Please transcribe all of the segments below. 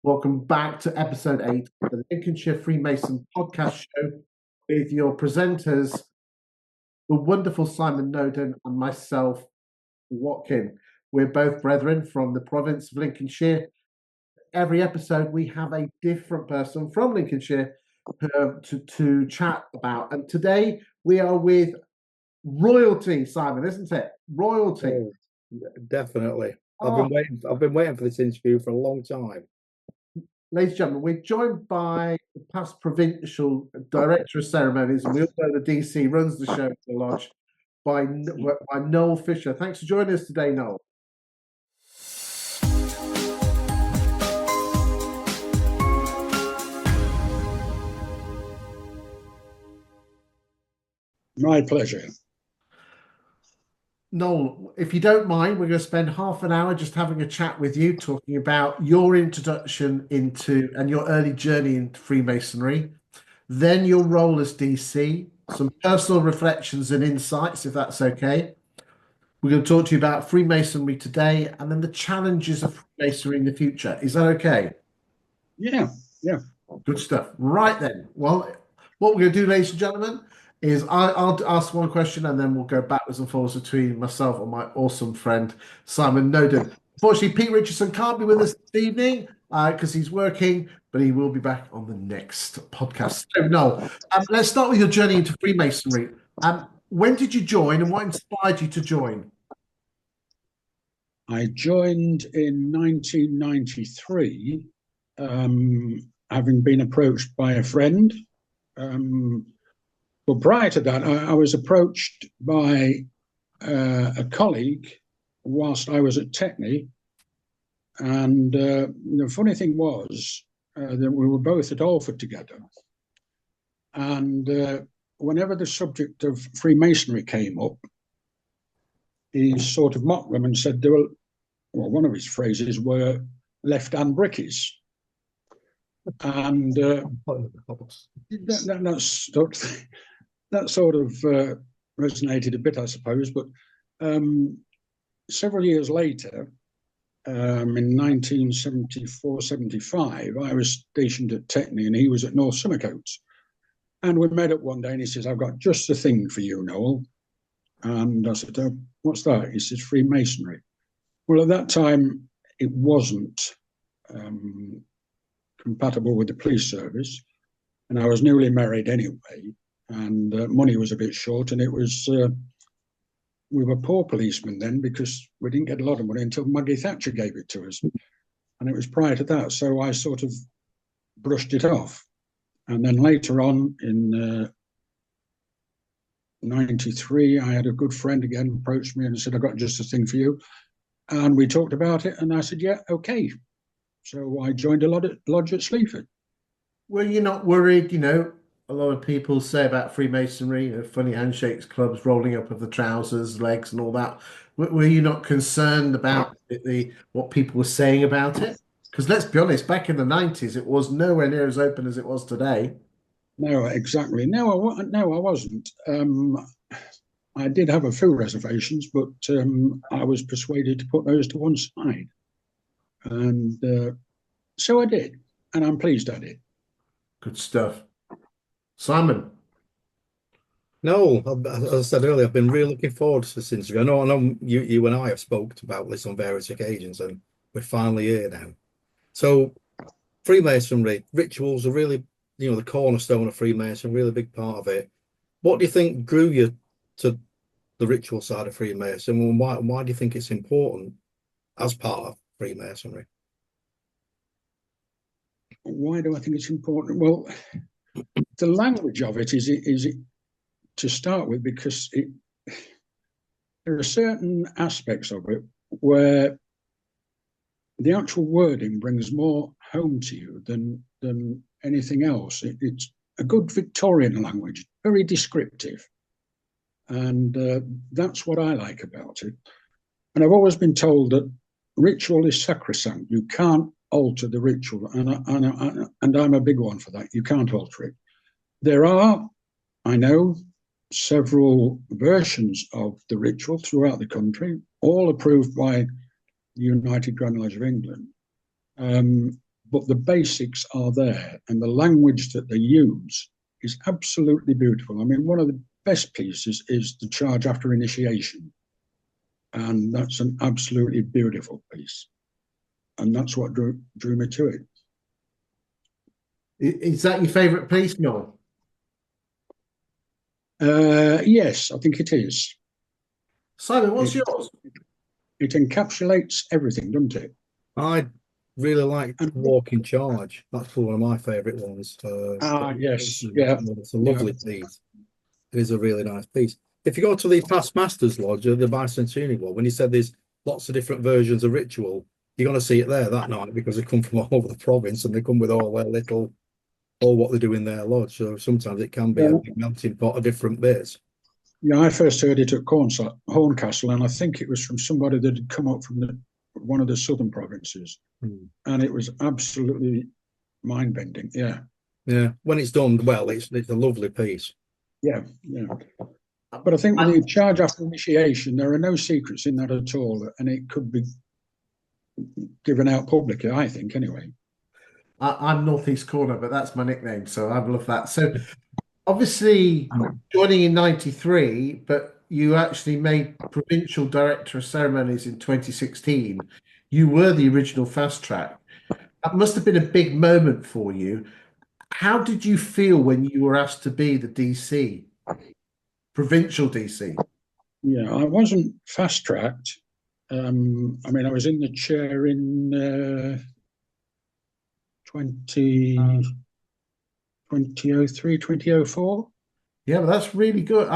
Welcome back to episode 8 of the Lincolnshire Freemason Podcast Show with your presenters, the wonderful Simon Noden and myself, Watkin. We're both brethren from the province of Lincolnshire. Every episode we have a different person from Lincolnshire to chat about. And today we are with royalty, Simon, isn't it? Royalty. Oh, definitely. I've been waiting for this interview for a long time. Ladies and gentlemen, we're joined by the past Provincial Director of Ceremonies, and we all know the DC runs the show at the lodge, by Noel Fisher. Thanks for joining us today, Noel. My pleasure. Noel, if you don't mind, we're going to spend half an hour just having a chat with you, talking about your introduction into and your early journey into Freemasonry, then your role as DC, some personal reflections and insights, if that's okay. We're going to talk to you about Freemasonry today and then the challenges of Freemasonry in the future. Is that okay? Yeah. Good stuff. Right then. Well, what we're going to do, ladies and gentlemen, is I'll ask one question and then we'll go backwards and forwards between myself and my awesome friend Simon Noden. Unfortunately, Pete Richardson can't be with us this evening because he's working, but he will be back on the next podcast. So, Noel, let's start with your journey into Freemasonry. When did you join and what inspired you to join? I joined in 1993, having been approached by a friend. Well, prior to that, I was approached by a colleague whilst I was at Techney. And the funny thing was that we were both at Alford together. And whenever the subject of Freemasonry came up, he sort of mocked them and said, one of his phrases were left-hand brickies. And that sort of resonated a bit, I suppose. But several years later, in 1974-75, I was stationed at Techney and he was at North Somercotes. And we met up one day and he says, "I've got just the thing for you, Noel." And I said, "What's that?" He says, "Freemasonry." Well, at that time, it wasn't compatible with the police service. And I was newly married anyway. And money was a bit short, and it was we were poor policemen then because we didn't get a lot of money until Maggie Thatcher gave it to us, and it was prior to that, so I sort of brushed it off. And then later on in 93, I had a good friend again approached me and said, "I've got just a thing for you," and we talked about it, and I said, "Yeah, okay." So I joined a lodge at Sleaford. Were you not worried? A lot of people say about Freemasonry, funny handshakes, clubs rolling up of the trousers, legs, and all that. Were you not concerned about what people were saying about it? Because let's be honest, back in the 90s, it was nowhere near as open as it was today. No, exactly. No, I wasn't. I did have a few reservations, but I was persuaded to put those to one side. And so I did, and I'm pleased I did. Good stuff. Simon? No, as I said earlier, I've been really looking forward to this interview. I know you and I have spoken about this on various occasions, and we're finally here now. So, Freemasonry, rituals are really, the cornerstone of Freemasonry, really big part of it. What do you think drew you to the ritual side of Freemasonry, and why do you think it's important as part of Freemasonry? Why do I think it's important? Well, the language of it is to start with, because there are certain aspects of it where the actual wording brings more home to you than anything else. It's a good Victorian language, very descriptive. And that's what I like about it. And I've always been told that ritual is sacrosanct. You can't alter the ritual. And I'm a big one for that. You can't alter it. There are, I know, several versions of the ritual throughout the country, all approved by the United Grand Lodge of England. but the basics are there, and the language that they use is absolutely beautiful. I mean, one of the best pieces is the charge after initiation, and that's an absolutely beautiful piece, and that's what drew me to it. Is that your favourite piece, Noel? Yes, I think it is. Simon, what's yours? It encapsulates everything, doesn't it? I really like Walk in Charge. That's one of my favourite ones. Yes, yeah. It's a lovely piece. It is a really nice piece. If you go to the Past Masters Lodge or the Bicentennial one, when he said there's lots of different versions of ritual, you're going to see it there that night because they come from all over the province and they come with all what they do in their lodge. So sometimes it can be a big melting pot of different bits. Yeah, I first heard it at Horncastle, and I think it was from somebody that had come up from one of the southern provinces, and it was absolutely mind-bending. Yeah, yeah. When it's done well, it's a lovely piece. Yeah. But I think with the charge after initiation, there are no secrets in that at all, and it could be given out publicly, I think, anyway. I'm Northeast Corner, but that's my nickname, so I love that. So obviously joining in 93, but you actually made Provincial Director of Ceremonies in 2016. You were the original fast track. That must have been a big moment for you. How did you feel when you were asked to be the DC, Provincial DC? Yeah, I wasn't fast tracked. I mean, I was in the chair in 2003, 2004. Yeah, but that's really good.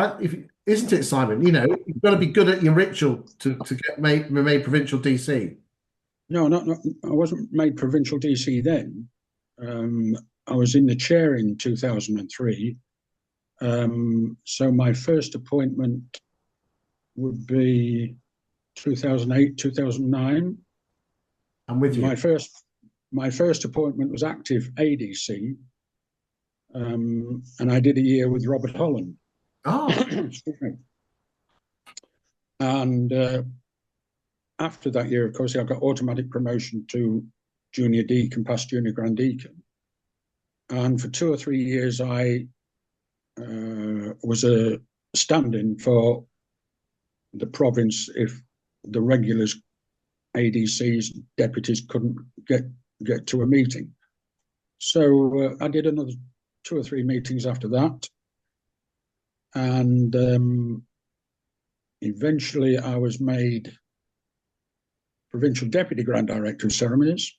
Isn't it, Simon? You know, you've got to be good at your ritual to get made Provincial DC. No, I wasn't made Provincial DC then. I was in the chair in 2003. So my first appointment would be 2008, 2009. I'm with you. My first appointment was active ADC, and I did a year with Robert Holland. Oh. And after that year, of course, I got automatic promotion to junior deacon, past junior grand deacon. And for 2 or 3 years, I was a stand-in for the province if the regulars, ADCs, deputies couldn't get to a meeting. So I did another 2 or 3 meetings after that. And eventually I was made Provincial Deputy Grand Director of Ceremonies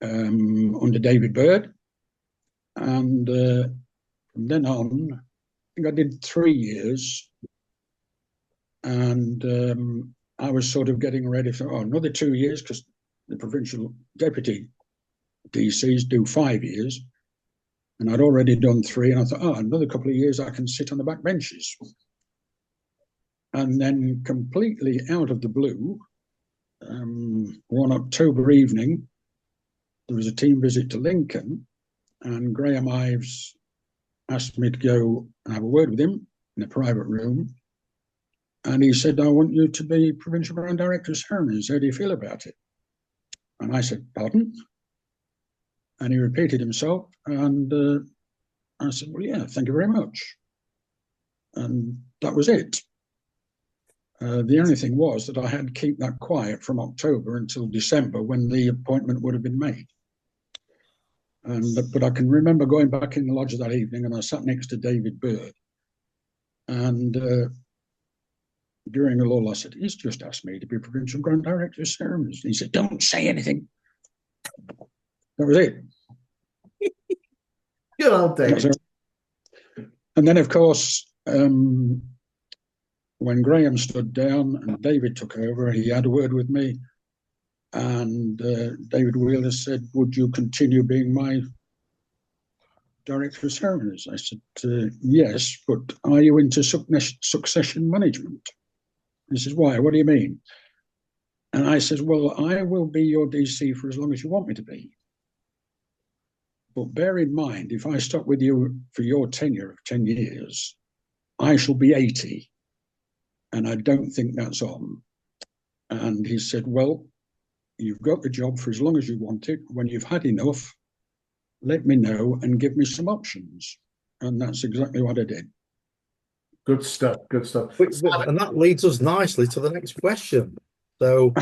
under David Bird. And from then on, I think I did 3 years. And I was sort of getting ready for another 2 years because the Provincial Deputy DCs do 5 years. And I'd already done 3. And I thought, another couple of years I can sit on the back benches. And then completely out of the blue, one October evening, there was a team visit to Lincoln, and Graham Ives asked me to go and have a word with him in a private room. And he said, I want you to be Provincial Grand Director of Ceremonies. How do you feel about it? And I said, pardon? And he repeated himself. And I said, well, yeah, thank you very much. And that was it. The only thing was that I had to keep that quiet from October until December when the appointment would have been made. But I can remember going back in the lodge that evening, and I sat next to David Bird. And during a lull, I said, he's just asked me to be Provincial Grand Director of Ceremonies. And he said, don't say anything. That was it. Good old David. And then, of course, when Graham stood down and David took over, he had a word with me. And David Wheeler said, would you continue being my Director of Ceremonies? I said, yes, but are you into succession management? He says, why? What do you mean? And I said, well, I will be your DC for as long as you want me to be. But bear in mind, if I stop with you for your tenure of 10 years, I shall be 80. And I don't think that's on. And he said, well, you've got the job for as long as you want it. When you've had enough, let me know and give me some options. And that's exactly what I did. Good stuff. Good stuff. And that leads us nicely to the next question. So,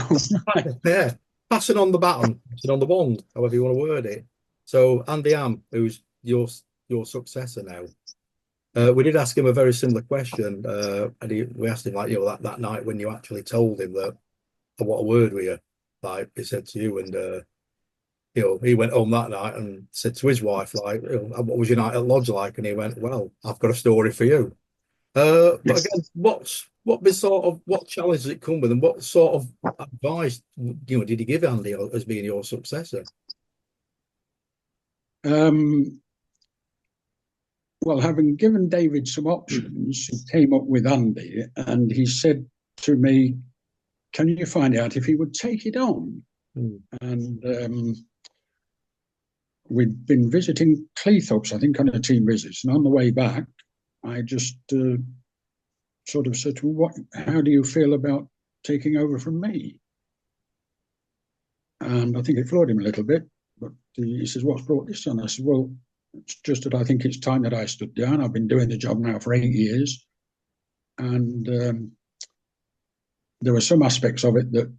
yeah, passing on the baton, passing on the wand, however you want to word it. So, Andy Am, who's your successor now, we did ask him a very similar question, and we asked him, like, that night when you actually told him that, what a word were you, like he said to you, and he went home that night and said to his wife, like, what was your night at lodge like? And he went, well, I've got a story for you. But again, what challenge did it come with, and what sort of advice did he give Andy as being your successor? Well, having given David some options, he came up with Andy, and he said to me, "Can you find out if he would take it on?" And we'd been visiting Cleethorpes, I think, on a team visit, and on the way back, I just sort of said to him, how do you feel about taking over from me? And I think it floored him a little bit, but he says, what's brought this on? I said, well, it's just that I think it's time that I stood down. I've been doing the job now for 8 years. And there were some aspects of it that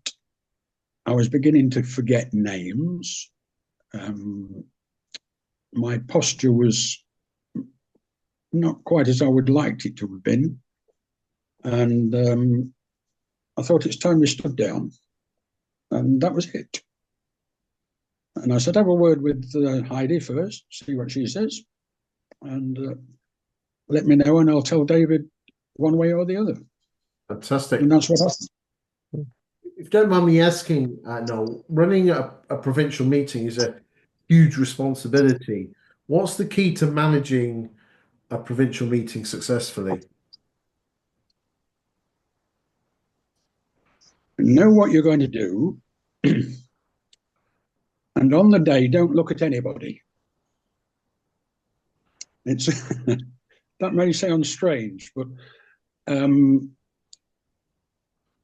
I was beginning to forget names. My posture was not quite as I would liked it to have been. And I thought it's time we stood down. And that was it. And I said, have a word with Heidi first, see what she says. And let me know, and I'll tell David one way or the other. Fantastic. And that's what happened. If you don't mind me asking, Noel, running a provincial meeting is a huge responsibility. What's the key to managing a provincial meeting successfully? Know what you're going to do, and on the day, don't look at anybody. It's that may sound strange, but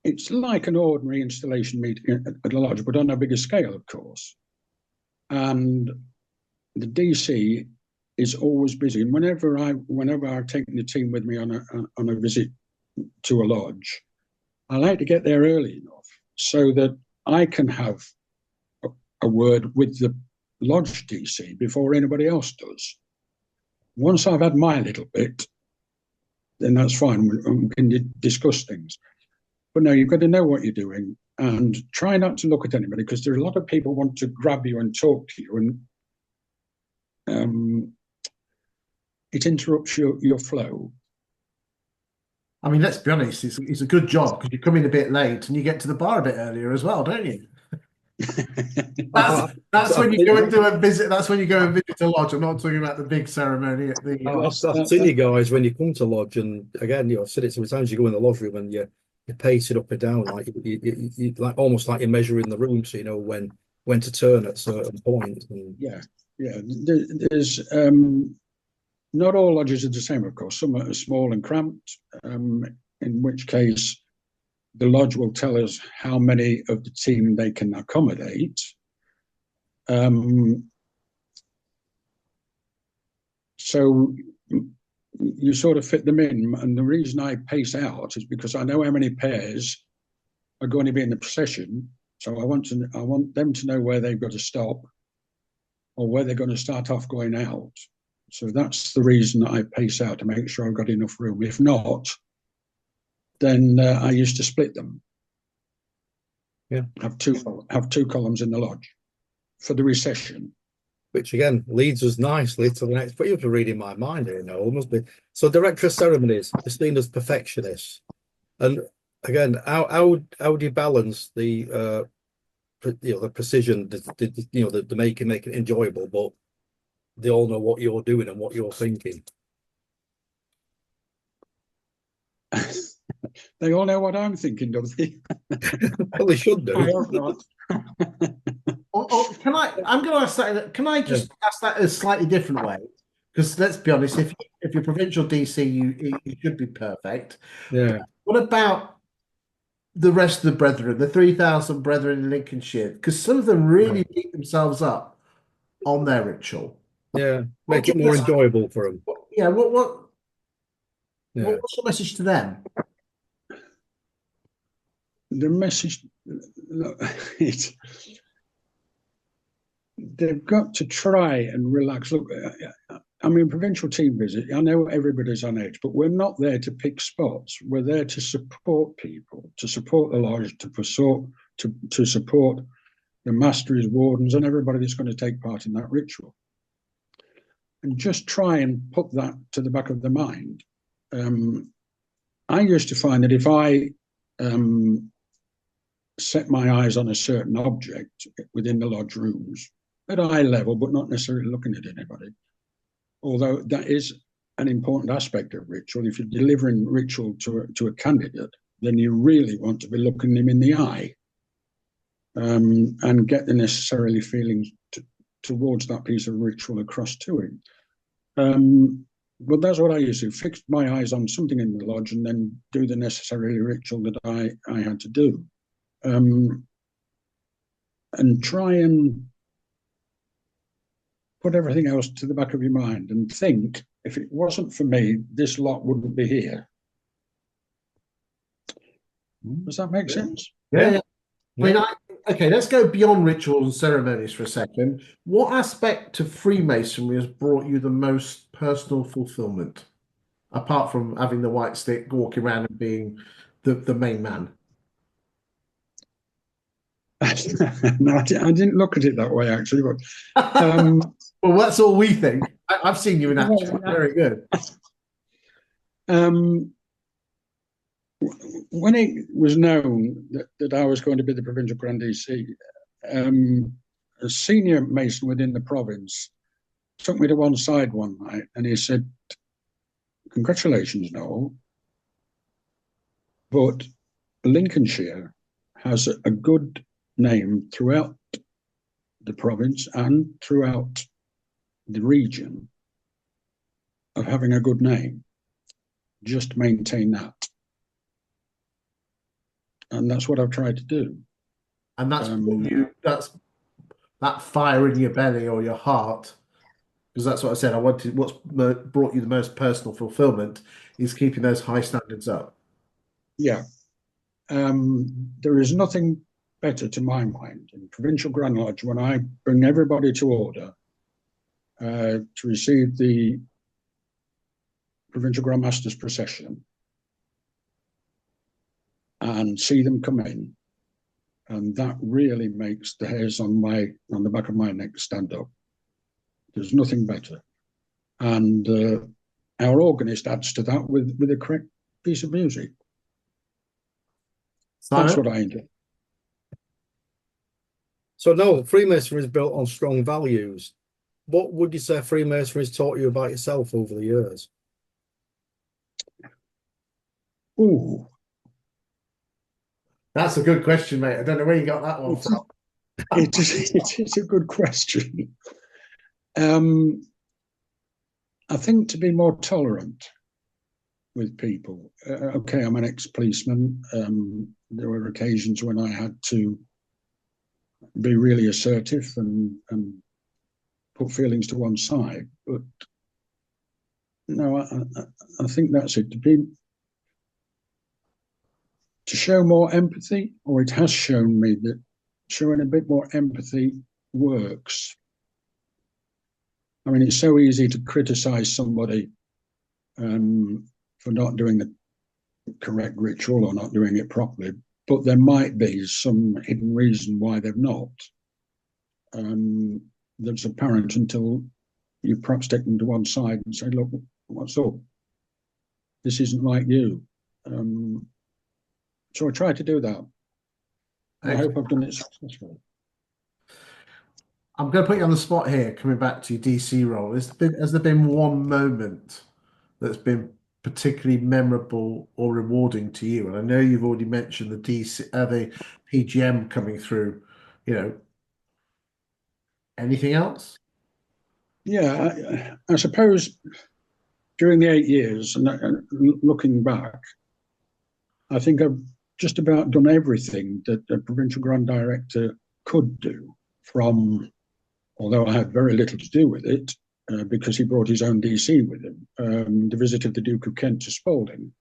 it's like an ordinary installation meeting at a lodge, but on a bigger scale, of course. And the DC is always busy. And whenever I've taken the team with me on a visit to a lodge, I like to get there early enough so that I can have a word with the lodge DC before anybody else does. Once I've had my little bit, then that's fine. We can discuss things. But no, you've got to know what you're doing and try not to look at anybody, because there are a lot of people who want to grab you and talk to you, and it interrupts your flow. I mean, let's be honest, it's a good job because you come in a bit late and you get to the bar a bit earlier as well, don't you? That's when you go and do a visit. That's when you go and visit a lodge. I'm not talking about the big ceremony at the. I've seen you guys when you come to lodge, and again, I've said it sometimes. You go in the lodge room and you pace it up and down, like you like almost like you're measuring the room, so you know when to turn at certain points. And... Yeah. There's not all lodges are the same, of course. Some are small and cramped, in which case the lodge will tell us how many of the team they can accommodate. So you sort of fit them in. And the reason I pace out is because I know how many pairs are going to be in the procession. So I want them to know where they've got to stop or where they're going to start off going out. So that's the reason I pace out, to make sure I've got enough room. If not, then I used to split them. Yeah, have two columns in the lodge for the recession. Which again leads us nicely to the next. But you're reading my mind here, Noel. Must be. So, Director of Ceremonies is seen as perfectionists, and again, how do you balance the the precision, the making it enjoyable, but they all know what you're doing and what you're thinking. They all know what I'm thinking, don't they? Well, they should do. I hope not. Can I? I'm going to ask that. Can I just ask that a slightly different way? Because let's be honest, if you're provincial DC, you should be perfect. Yeah. What about the rest of the brethren, the 3,000 brethren in Lincolnshire? Because some of them really beat themselves up on their ritual. Yeah, make it more enjoyable for them. Yeah, what's Yeah. your message to them? The message, look, they've got to try and relax. Look, I mean, provincial team visit, I know everybody's on edge, but we're not there to pick spots. We're there to support people, to support the lodge, to support the masteries, wardens, and everybody that's going to take part in that ritual. And just try and put that to the back of the mind. I used to find that if I set my eyes on a certain object within the lodge rooms, at eye level, but not necessarily looking at anybody, although that is an important aspect of ritual. If you're delivering ritual to a candidate, then you really want to be looking them in the eye and get the necessarily feelings towards that piece of ritual across to him. But that's what I used to fix my eyes on something in the lodge and then do the necessary ritual that I had to do. And try and put everything else to the back of your mind and think, if it wasn't for me, this lot wouldn't be here. Does that make sense? Yeah. I mean, okay, let's go beyond rituals and ceremonies for a second. What aspect of Freemasonry has brought you the most personal fulfillment, apart from having the white stick, walking around and being the main man? No, I didn't look at it that way, actually. But well, that's all we think. I've seen you in action. Very good. When it was known that I was going to be the provincial Grand DC, a senior Mason within the province took me to one side one night and he said, "Congratulations, Noel, but Lincolnshire has a good name throughout the province and throughout the region of having a good name. Just maintain that." And that's what I've tried to do. And that's that's that fire in your belly or your heart, because that's what I said. I wanted what's brought you the most personal fulfillment is keeping those high standards up. Yeah. There is nothing better to my mind in Provincial Grand Lodge when I bring everybody to order to receive the Provincial Grand Master's procession and see them come in, and that really makes the hairs on the back of my neck stand up. There's nothing better, and our organist adds to that with a correct piece of music. Simon? That's what I enjoy. So no, Freemasonry is built on strong values. What would you say Freemasonry has taught you about yourself over the years? Ooh. That's a good question, mate. I don't know where you got that one from. It is a good question. I think to be more tolerant with people. Okay, I'm an ex-policeman. There were occasions when I had to be really assertive and put feelings to one side. But no, I think that's it. To show more empathy, or it has shown me that showing a bit more empathy works. I mean, it's so easy to criticize somebody for not doing the correct ritual or not doing it properly, but there might be some hidden reason why they've not. That's apparent until you perhaps take them to one side and say, "Look, what's up? This isn't like you." So I try to do that. I hope I've done it successfully. I'm going to put you on the spot here, coming back to your DC role. Has there been one moment that's been particularly memorable or rewarding to you? And I know you've already mentioned the PGM coming through. Anything else? Yeah, I suppose during the 8 years, and looking back, I think I've just about done everything that a provincial Grand Director could do, from, although I had very little to do with it, because he brought his own DC with him, the visit of the Duke of Kent to Spalding,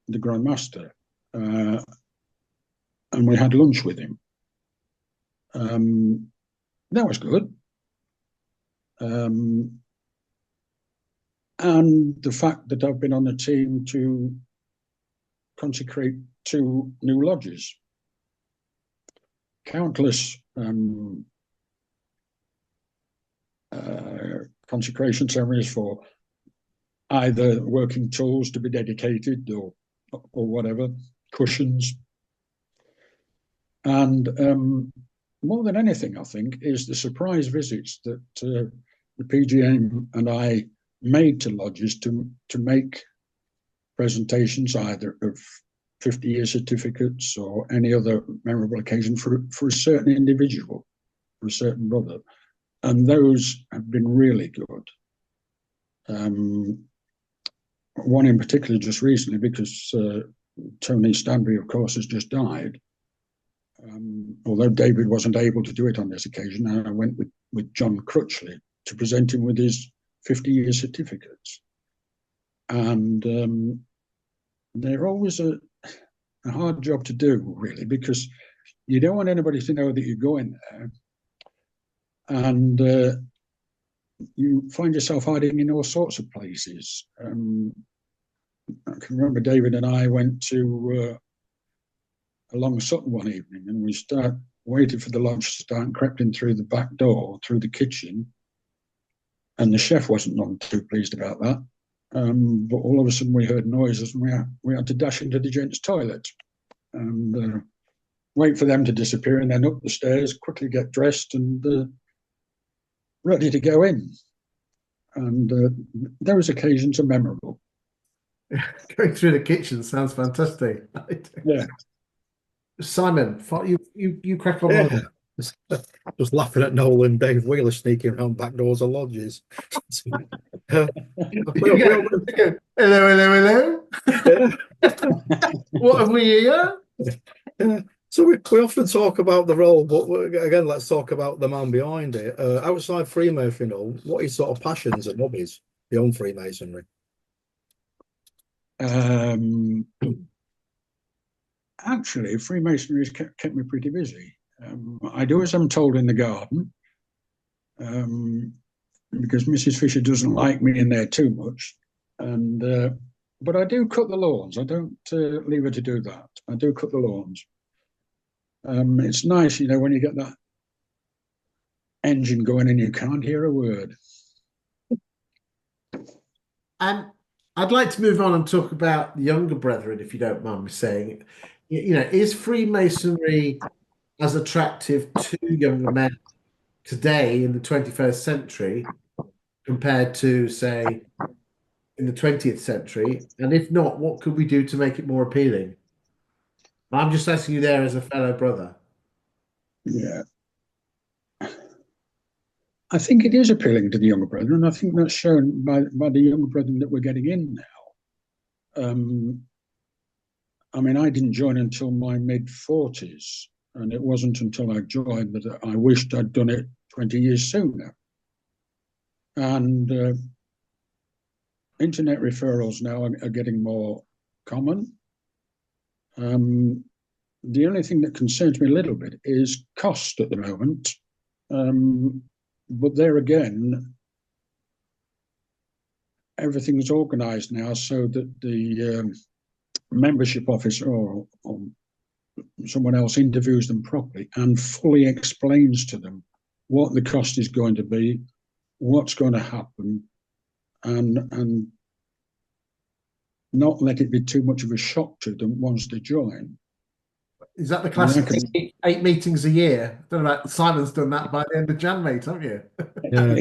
the Grand Master, and we had lunch with him. That was good. And the fact that I've been on the team to consecrate 2 new lodges. Countless consecration ceremonies for either working tools to be dedicated or whatever, cushions. And more than anything, I think, is the surprise visits that the PGM and I made to lodges to make presentations either of 50-year certificates or any other memorable occasion for a certain individual, for a certain brother. And those have been really good. One in particular just recently, because Tony Stanbury, of course, has just died. Although David wasn't able to do it on this occasion, I went with John Crutchley to present him with his 50-year certificates. And they're always a hard job to do, really, because you don't want anybody to know that you're going there. And you find yourself hiding in all sorts of places. I can remember David and I went to along Sutton one evening, and we waited for the lodge to start and crept in through the back door, through the kitchen. And the chef wasn't none too pleased about that. But all of a sudden we heard noises, and we had to dash into the gents' toilet and wait for them to disappear, and then up the stairs, quickly get dressed and ready to go in. And those occasions are memorable. Going through the kitchen sounds fantastic. Yeah. Simon, you crack on. Yeah. Just laughing at Noel and Dave Wheeler sneaking around back doors of lodges. Hello. What have we here? Yeah. So we often talk about the role, but again, let's talk about the man behind it. Outside Freemasonry, what are your sort of passions and hobbies beyond Freemasonry? Actually, Freemasonry has kept me pretty busy. I do as I'm told in the garden, because Mrs. Fisher doesn't like me in there too much. And but I do cut the lawns. I don't leave her to do that. I do cut the lawns. It's nice, when you get that engine going and you can't hear a word. And I'd like to move on and talk about the younger brethren, if you don't mind me saying. Is Freemasonry as attractive to younger men today in the 21st century compared to, say, in the 20th century? And if not, what could we do to make it more appealing? I'm just asking you there as a fellow brother. Yeah. I think it is appealing to the younger brethren. I think that's shown by the younger brethren that we're getting in now. I mean, I didn't join until my mid-40s, and it wasn't until I joined that I wished I'd done it 20 years sooner. And internet referrals now are getting more common. The only thing that concerns me a little bit is cost at the moment. But there again, everything's organised now so that the membership officer or someone else interviews them properly and fully explains to them what the cost is going to be, what's going to happen, and not let it be too much of a shock to them once they join. Is that the classic 8 meetings a year? I don't know about Simon's done that by the end of Jan, mate, haven't you? Yeah,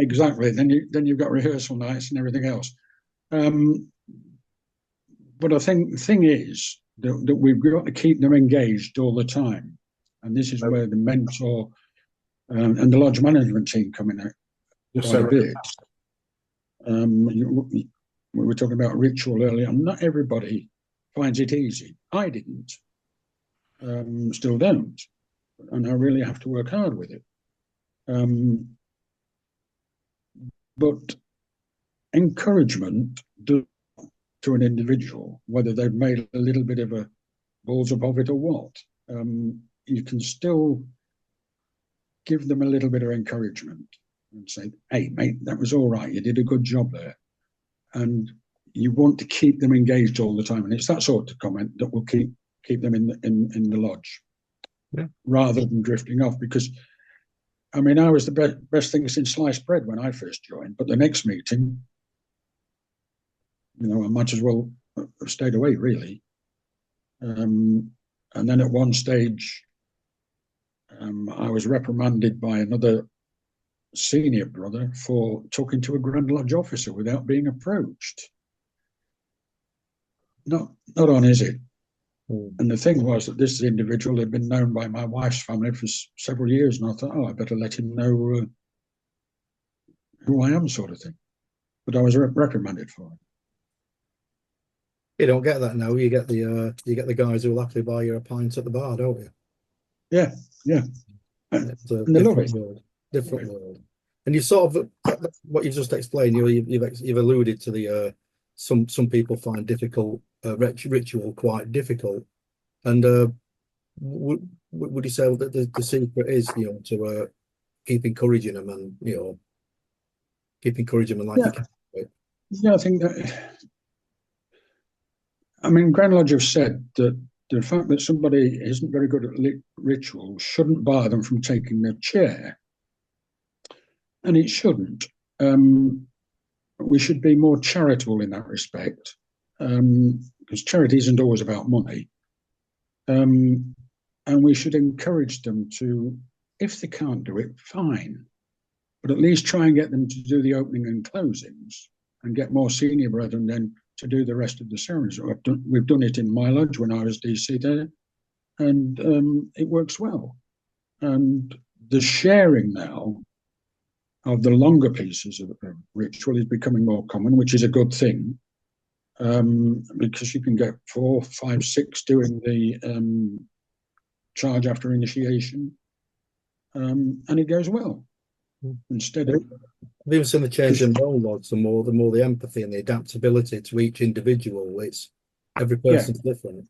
exactly. Then you've got rehearsal nights and everything else. But I think the thing is that we've got to keep them engaged all the time. And this is where the mentor and the lodge management team come in quite a bit. We were talking about ritual earlier. Not everybody finds it easy. I didn't, still don't, and I really have to work hard with it. But encouragement to an individual, whether they've made a little bit of a balls up of it or what, you can still give them a little bit of encouragement and say, hey, mate, that was all right. You did a good job there. And you want to keep them engaged all the time. And it's that sort of comment that will keep them in the lodge, rather than drifting off. Because, I mean, I was the best thing since sliced bread when I first joined. But the next meeting, I might as well have stayed away, really. And then at one stage, I was reprimanded by another senior brother for talking to a Grand Lodge officer without being approached. Not on, is it? And the thing was that this individual had been known by my wife's family for several years, and I thought, I better let him know who I am, sort of thing. But I was reprimanded for it. You don't get that now. You get the guys who will happily buy you a pint at the bar, don't you? Yeah. It's a different world. And you sort of, what you've just explained, you've alluded to the some people find difficult ritual quite difficult, and would you say that the secret is to keep encouraging them and keep encouraging them like you can? Yeah, I think that. I mean, Grand Lodge have said that the fact that somebody isn't very good at ritual shouldn't bar them from taking their chair. And it shouldn't. We should be more charitable in that respect, because charity isn't always about money. And we should encourage them to, if they can't do it, fine. But at least try and get them to do the opening and closings and get more senior brethren then to do the rest of the ceremonies. We've done it in my lodge when I was DC there, and it works well. And the sharing now of the longer pieces of ritual is becoming more common, which is a good thing, because you can get 4, 5, 6 doing the charge after initiation, and it goes well. Instead of, I've even seen the change in role mods, the more the empathy and the adaptability to each individual. It's every person's different.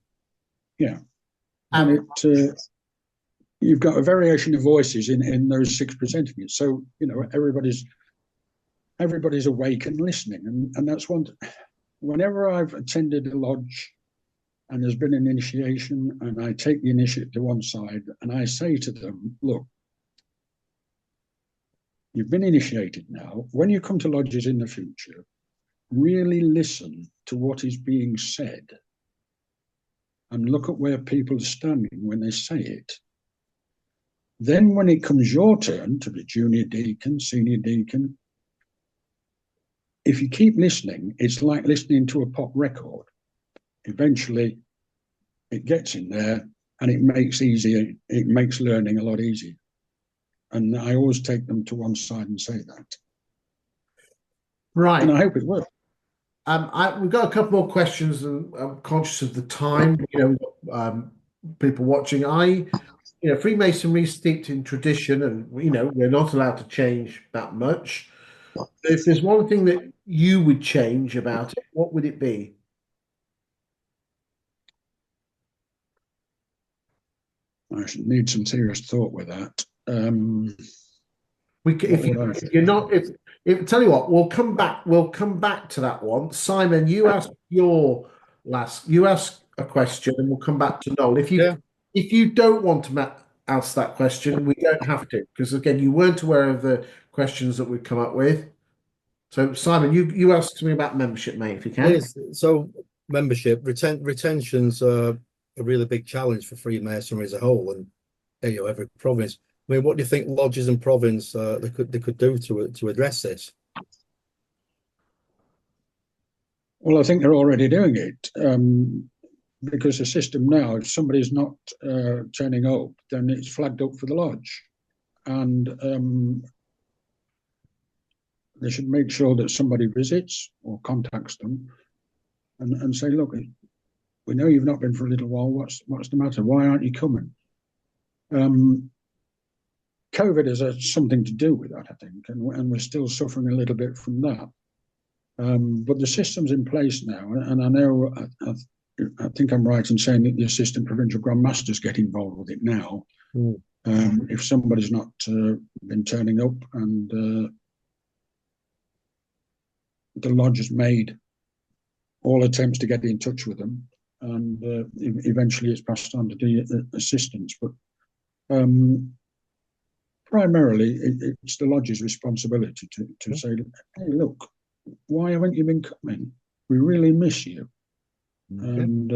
Yeah, and you've got a variation of voices in those 6 presenting it. So everybody's awake and listening, and that's one. Whenever I've attended a lodge and there's been an initiation, and I take the initiate to one side and I say to them, look, you've been initiated now. When you come to lodges in the future, really listen to what is being said and look at where people are standing when they say it. Then when it comes your turn to be junior deacon, senior deacon, if you keep listening, it's like listening to a pop record. Eventually, it gets in there and it makes learning a lot easier. And I always take them to one side and say that. Right. And I hope it works. We've got a couple more questions, and I'm conscious of the time. People watching. Freemasonry is steeped in tradition, and we're not allowed to change that much. If there's one thing that you would change about it, what would it be? I should need some serious thought with that. If you're not, tell you what, we'll come back to that one. Simon, you ask a question, and we'll come back to Noel. If you don't want to ask that question, we don't have to, because again, you weren't aware of the questions that we've come up with. So Simon, you ask something about membership, mate, if you can. Yes. So membership retention's a really big challenge for Freemasonry as a whole, and every province. I mean, what do you think lodges and province they could do to address this? Well, I think they're already doing it, because the system now, if somebody's not turning up, then it's flagged up for the lodge, and they should make sure that somebody visits or contacts them and say, look, we know you've not been for a little while. What's the matter? Why aren't you coming? COVID has something to do with that, I think, and we're still suffering a little bit from that. But the system's in place now, and I know, I think I'm right in saying that the assistant provincial grand masters get involved with it now. If somebody's not been turning up, and the lodge has made all attempts to get in touch with them, and eventually it's passed on to the assistants. But primarily, it's the lodge's responsibility to say, hey, look, why haven't you been coming? We really miss you. And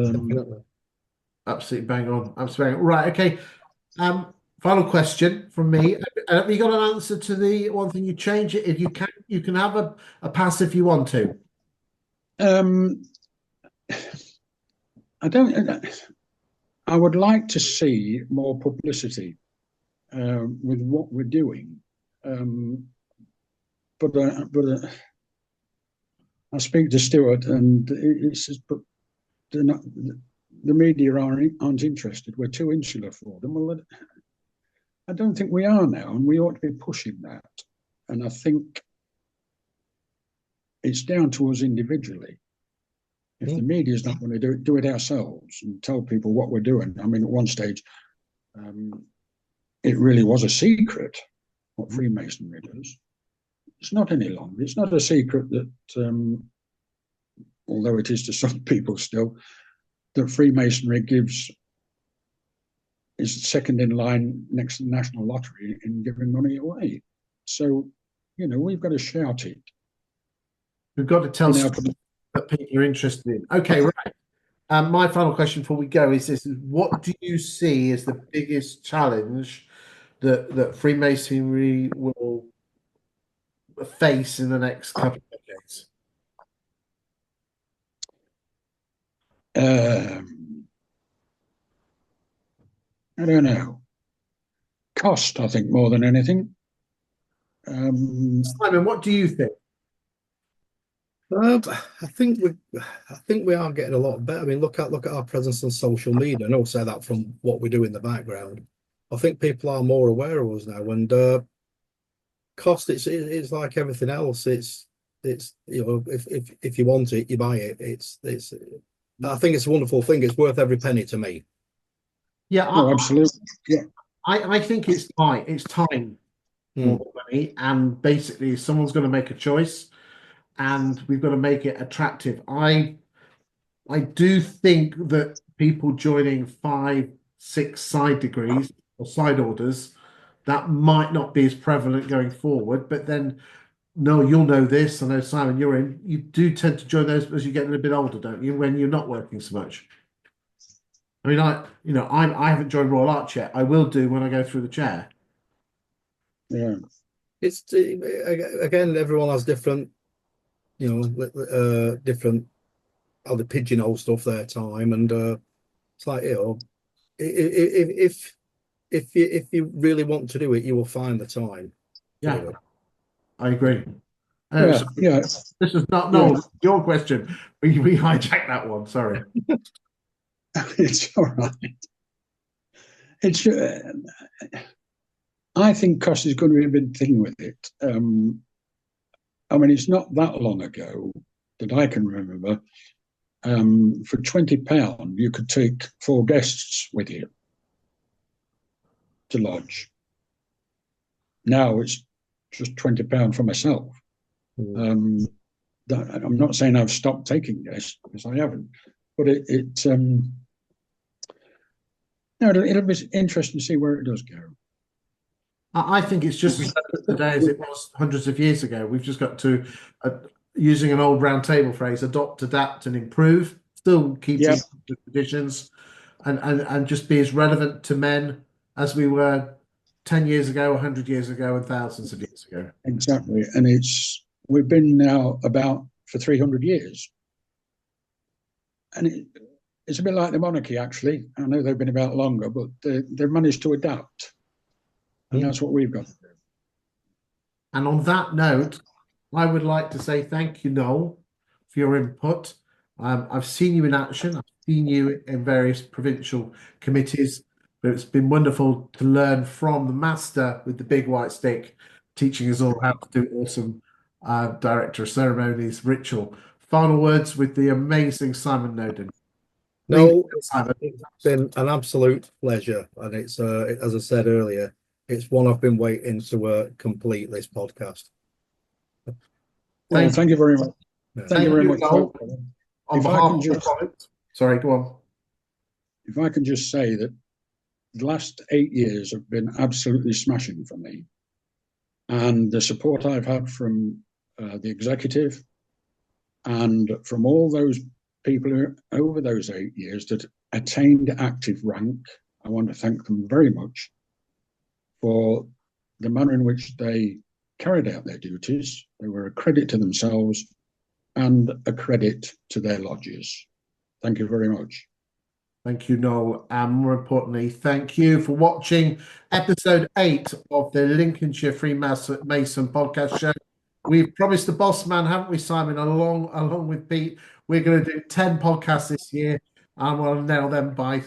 absolutely bang on. Absolutely bang on. Right, okay. Final question from me. Have you got an answer to the one thing you change it? If you can have a pass if you want to. I would like to see more publicity with what we're doing, but I speak to Stuart, and he says, but the media aren't interested. We're too insular for them. Well, I don't think we are now, and we ought to be pushing that. And I think it's down to us individually. If the media is not going to do it ourselves and tell people what we're doing. I mean, at one stage, it really was a secret what Freemasonry does. It's not any longer. It's not a secret that, although it is to some people still, that Freemasonry is second in line next to the National Lottery in giving money away. So, we've got to shout it. We've got to tell that people are interested in. Okay, right. My final question before we go is this: what do you see as the biggest challenge that Freemasonry will face in the next couple of decades? I don't know. Cost, I think, more than anything. Simon, what do you think? I think we are getting a lot better. I mean, look at our presence on social media, and also that from what we do in the background. I think people are more aware of us now, and cost. It's like everything else. It's if you want it, you buy it. I think it's a wonderful thing. It's worth every penny to me. Yeah, absolutely. Yeah, I think it's time. It's time more than money, and basically, someone's going to make a choice. And we've got to make it attractive. I do think that people joining 5, 6 side degrees or side orders, that might not be as prevalent going forward. But then, no, you'll know this. I know, Simon, you're in. You do tend to join those as you get a little bit older, don't you? When you're not working so much. I mean, I haven't joined Royal Arch yet. I will do when I go through the chair. Yeah. It's again, everyone has different. Different other pigeonhole stuff their time, and it's like, if you really want to do it, you will find the time. Yeah, I agree. Yeah. This is not your question. We hijacked that one. Sorry. It's all right. I think cost is going to be a big thing with it. I mean, it's not that long ago that I can remember. For £20, you could take 4 guests with you to lodge. Now it's just £20 for myself. I'm not saying I've stopped taking guests, because I haven't. But it'll be interesting to see where it does go. I think it's just as today as it was hundreds of years ago. We've just got to, using an old round table phrase, adopt, adapt, and improve. Still keep the traditions, and just be as relevant to men as we were 10 years ago, 100 years ago, and thousands of years ago. Exactly, and we've been now about for 300 years, and it's a bit like the monarchy. Actually, I know they've been about longer, but they've managed to adapt. And that's what we've got to do. And on that note, I would like to say thank you, Noel, for your input. I've seen you in action. I've seen you in various provincial committees, but it's been wonderful to learn from the master with the big white stick, teaching us all how to do awesome Director of Ceremonies ritual. Final words with the amazing Simon Noden. No, Simon. it's been an absolute pleasure, and it's as I said earlier, it's one I've been waiting to complete this podcast. Well, thank you very much. Yeah. Thank you very much. Noel. On If I behalf can of just- the comments, sorry, go on. If I can just say that the last 8 years have been absolutely smashing for me. And the support I've had from the executive and from all those people who, over those 8 years that attained active rank, I want to thank them very much for the manner in which they carried out their duties. They were a credit to themselves and a credit to their lodges. Thank you very much. Thank you, Noel. And more importantly, thank you for watching episode 8 of the Lincolnshire Freemason Podcast Show. We've promised the boss man, haven't we, Simon, along with Pete? We're going to do 10 podcasts this year. I want to nail them by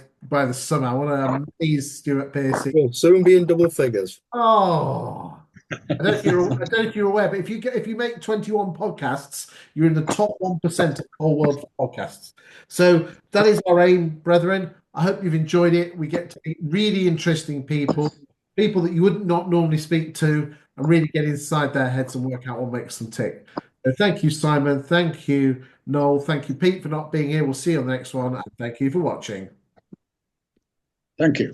the summer. I want to amaze Stuart Pearcey. We'll soon be in double figures. Oh, I don't know if you're aware, but if you make 21 podcasts, you're in the top 1% of the whole world for podcasts. So that is our aim, brethren. I hope you've enjoyed it. We get to meet really interesting people that you would not normally speak to, and really get inside their heads and work out what makes them tick. So thank you, Simon. Thank you, Noel. Thank you, Pete, for not being here. We'll see you on the next one. And thank you for watching. Thank you.